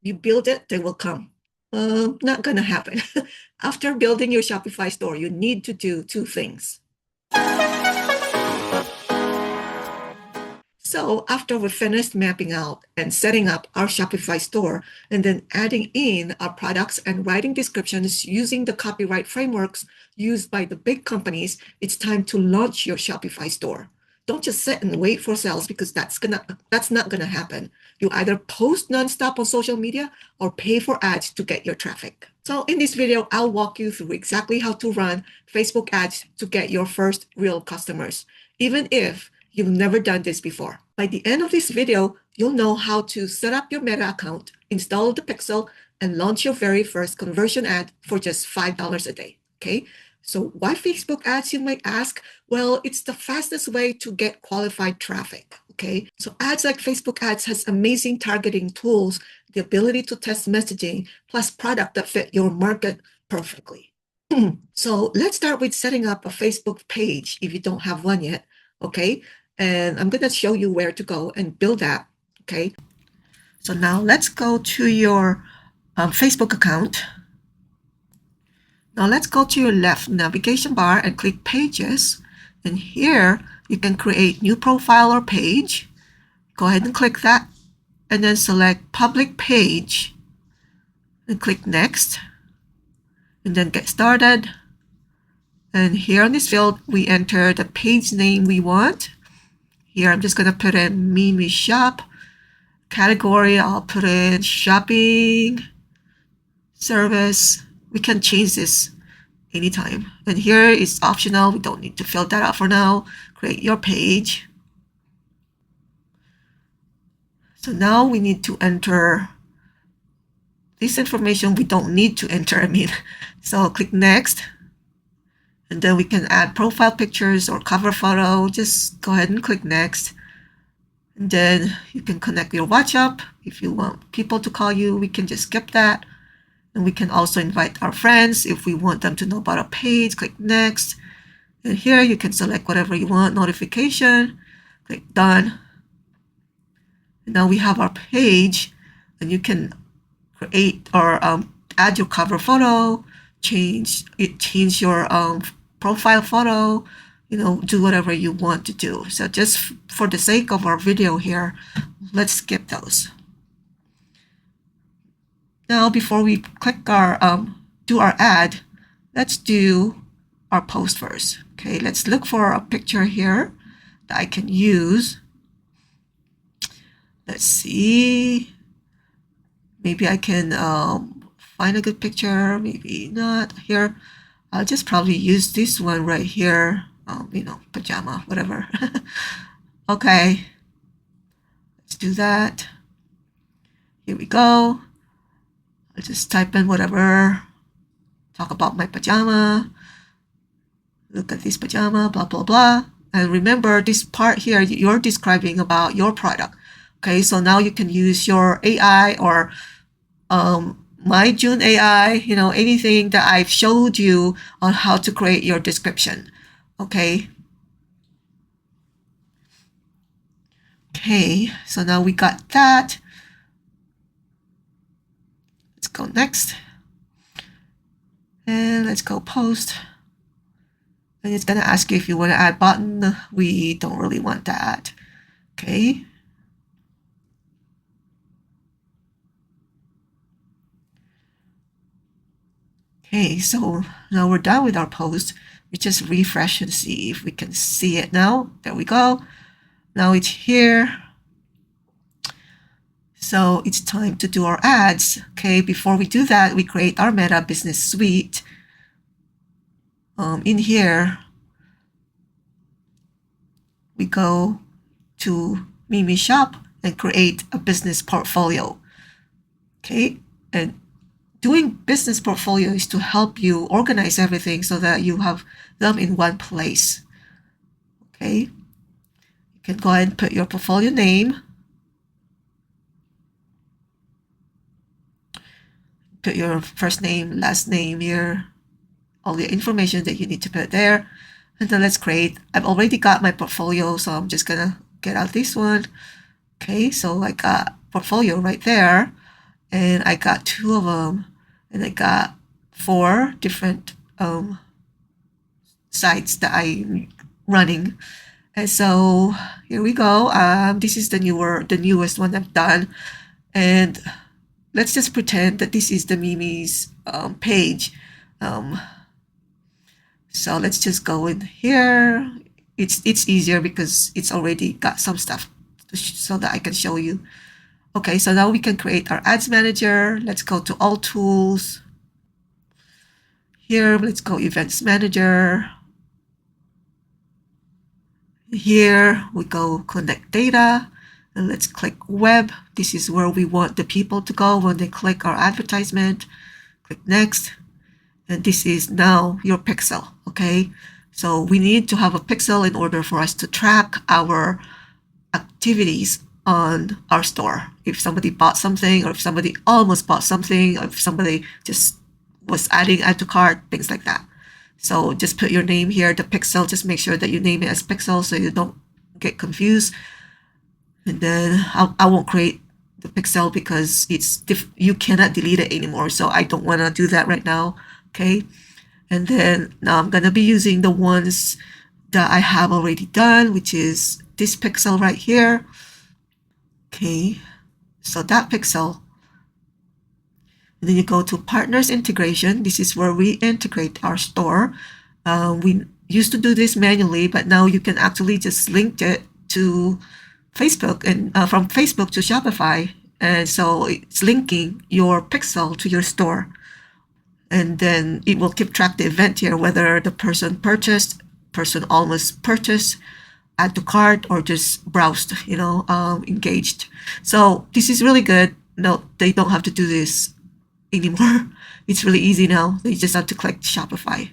You build it, they will come. Not gonna happen. After building your Shopify store, you need to do two things. So after we finished mapping out and setting up our Shopify store and then adding in our products and writing descriptions using the copyright frameworks used by the big companies, it's time to launch your Shopify store. Don't just sit and wait for sales because that's not gonna happen. You either post nonstop on social media or pay for ads to get your traffic. So in this video, I'll walk you through exactly how to run Facebook ads to get your first real customers, even if you've never done this before. By the end of this video, you'll know how to set up your Meta account, install the Pixel, and launch your very first conversion ad for just $5 a day, okay? So why Facebook ads, you might ask? Well, it's the fastest way to get qualified traffic, okay? So ads like Facebook ads has amazing targeting tools, the ability to test messaging, plus product that fit your market perfectly. So let's start with setting up a Facebook page if you don't have one yet, okay? And I'm going to show you where to go and build that, okay? So now let's go to your Facebook account. Now let's go to your left navigation bar and click Pages. And here you can create new profile or page. Go ahead and click that. And then select Public Page. And click Next. And then Get Started. And here on this field, we enter the page name we want. Here, I'm just going to put in Mimi Shop. Category, I'll put in shopping, service. We can change this anytime. And here is optional. We don't need to fill that out for now. Create your page. So now we need to enter this information we don't need to enter, So click Next. And then we can add profile pictures or cover photo. Just go ahead and click Next. And then you can connect your WhatsApp. If you want people to call you, we can just skip that. And we can also invite our friends if we want them to know about our page. Click Next. And here you can select whatever you want, notification. Click Done. And now we have our page. And you can create or add your cover photo, change your profile photo, do whatever you want to do. So just for the sake of our video here, let's skip those. Now, before we click our do our ad, let's do our post first. Okay, let's look for a picture here that I can use. Let's see. Maybe I can find a good picture, maybe not. Here, I'll just probably use this one right here, pajama, whatever. Okay, let's do that. Here we go. I'll just type in whatever, talk about my pajama, look at this pajama, blah, blah, blah. And remember this part here, you're describing about your product. Okay, so now you can use your AI or my June AI, anything that I've showed you on how to create your description. Okay. Okay, so now we got that. Let's go next. And let's go post. And it's going to ask you if you want to add button. We don't really want that. Okay. Okay, so now we're done with our post. We just refresh and see if we can see it now. There we go. Now it's here. So it's time to do our ads. Okay, before we do that, we create our Meta Business Suite. In here, we go to Mimi Shop and create a business portfolio. Okay, and doing business portfolio is to help you organize everything so that you have them in one place. Okay, you can go ahead and put your portfolio name, put your first name, last name here, all the information that you need to put there. And then let's create. I've already got my portfolio, so I'm just gonna get out this one. Okay, so I got portfolio right there. and I got 2 of them, and I got 4 different sites that I'm running. And so here we go. This is the newest one I've done, and let's just pretend that this is the Mimi's page. So let's just go in here. It's easier because it's already got some stuff so that I can show you. Okay, so now we can create our ads manager. Let's go to all tools. Here, let's go events manager. Here we go connect data, and let's click web. This is where we want the people to go when they click our advertisement. Click next, and this is now your pixel. Okay, so we need to have a pixel in order for us to track our activities on our store. If somebody bought something, or if somebody almost bought something, or if somebody just was adding add to cart, things like that. So just put your name here, the pixel. Just make sure that you name it as pixel so you don't get confused. And then I won't create the pixel because you cannot delete it anymore. So I don't want to do that right now. Okay. And then now I'm going to be using the ones that I have already done, which is this pixel right here. Okay. So that pixel. And then you go to partners integration. This is where we integrate our store. We used to do this manually, but now you can actually just link it to Facebook and from Facebook to Shopify. And so it's linking your pixel to your store. And then it will keep track the event here, whether the person purchased, person almost purchased, add to cart, or just browsed, engaged. So this is really good. No, they don't have to do this anymore. It's really easy now. You just have to click Shopify.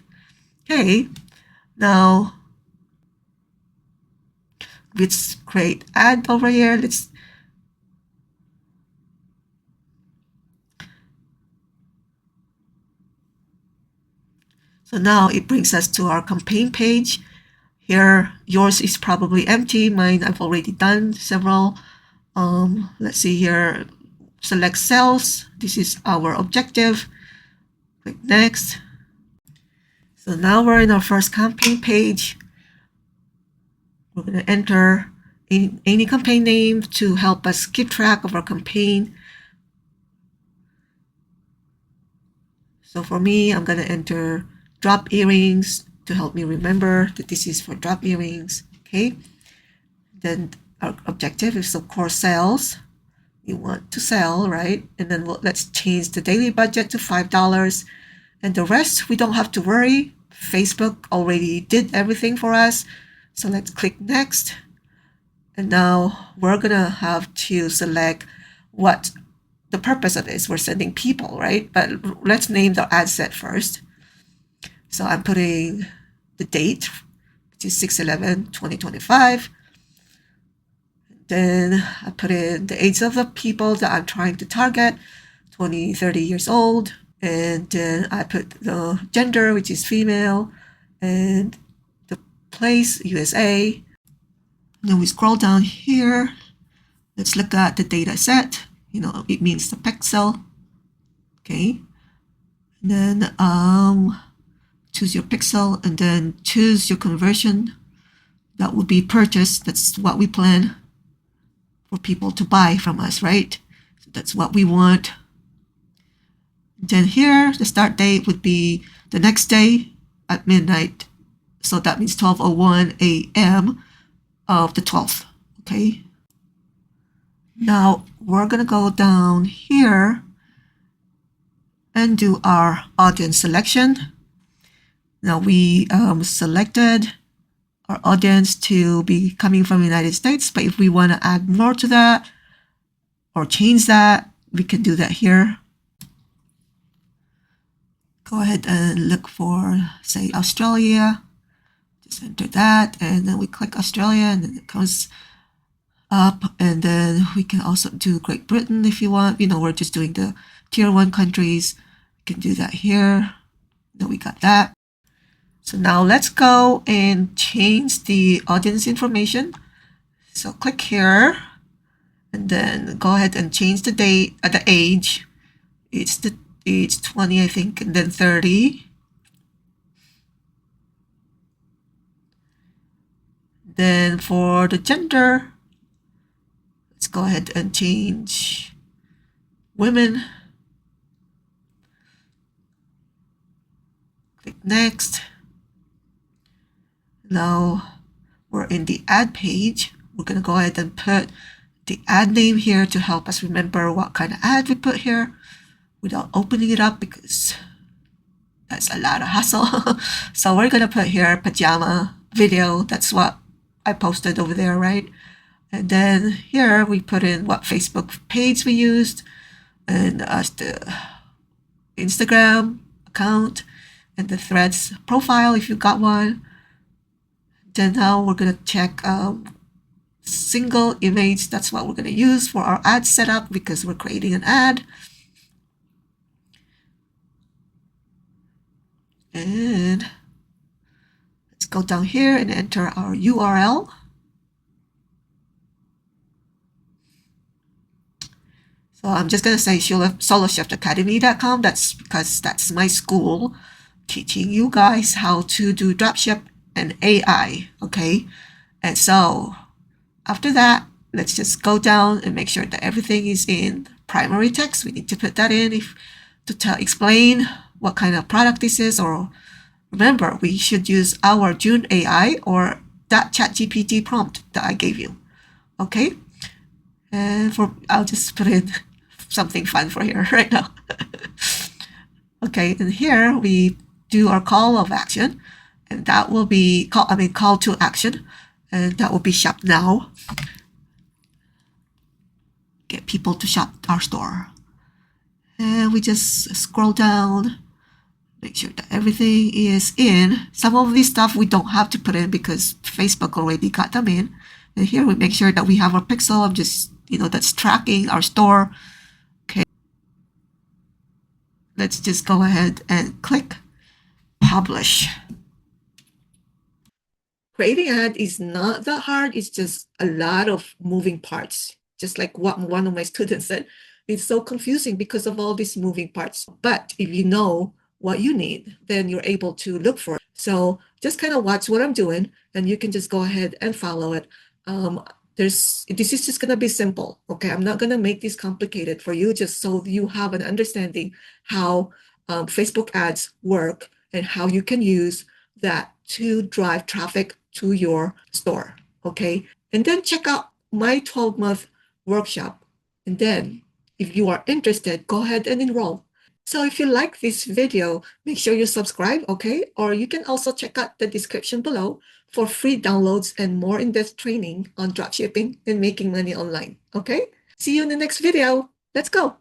Okay, now let's create ad over here. So now it brings us to our campaign page. Here, yours is probably empty. Mine, I've already done several. Let's see here. Select cells. This is our objective. Click next. So now we're in our first campaign page. We're going to enter any campaign name to help us keep track of our campaign. So for me, I'm going to enter drop earrings to help me remember that this is for drop earrings. Okay. Then our objective is, of course, sales. You want to sell, right? And then let's change the daily budget to $5. And the rest, we don't have to worry. Facebook already did everything for us. So let's click next. And now we're going to have to select what the purpose of this. We're sending people, right? But let's name the ad set first. So I'm putting the date, which is 6/11/2025. Then I put in the age of the people that I'm trying to target, 20, 30 years old. And then I put the gender, which is female, and the place, USA. And then we scroll down here. Let's look at the data set. It means the pixel. Okay. And then choose your pixel and then choose your conversion. That would be purchase. That's what we plan for people to buy from us, right? So that's what we want. Then here, the start date would be the next day at midnight. So that means 12:01 a.m. of the 12th, okay? Now, we're going to go down here and do our audience selection. Now, we selected our audience to be coming from the United States, but if we want to add more to that or change that, we can do that here. Go ahead and look for, say, Australia. Just enter that, and then we click Australia, and then it comes up. And then we can also do Great Britain if you want. We're just doing the tier 1 countries. We can do that here. Then we got that. So now let's go and change the audience information. So click here, and then go ahead and change the date, the age. it's 20, I think, and then 30. Then for the gender, let's go ahead and change women. Click next. Now we're in the ad page. We're going to go ahead and put the ad name here to help us remember what kind of ad we put here without opening it up, because that's a lot of hassle. So we're going to put here pajama video. That's what I posted over there, right? And then here we put in what Facebook page we used, and the Instagram account, and the Threads profile if you got one. Then now we're going to check single image. That's what we're going to use for our ad setup because we're creating an ad. And let's go down here and enter our URL. So I'm just going to say solochefacademy.com. That's because that's my school teaching you guys how to do dropship and AI, okay? And so after that, let's just go down and make sure that everything is in primary text. We need to put that in to explain what kind of product this is, or remember, we should use our June AI or that ChatGPT prompt that I gave you, okay? And I'll just put in something fun for here right now. Okay, and here we do our call of action, and that will be call to action, and that will be shop now. Get people to shop our store. And we just scroll down, make sure that everything is in. Some of this stuff we don't have to put in because Facebook already got them in. And here we make sure that we have our pixel of just, that's tracking our store. Okay. Let's just go ahead and click publish. Creating an ad is not that hard. It's just a lot of moving parts. Just like what one of my students said, it's so confusing because of all these moving parts. But if you know what you need, then you're able to look for it. So just kind of watch what I'm doing, and you can just go ahead and follow it. This is just going to be simple. Okay, I'm not going to make this complicated for you, just so you have an understanding how Facebook ads work and how you can use that to drive traffic to your store. Okay, and then check out my 12-month workshop. And then if you are interested, go ahead and enroll. So if you like this video, make sure you subscribe, okay? Or you can also check out the description below for free downloads and more in-depth training on dropshipping and making money online, okay? See you in the next video. Let's go.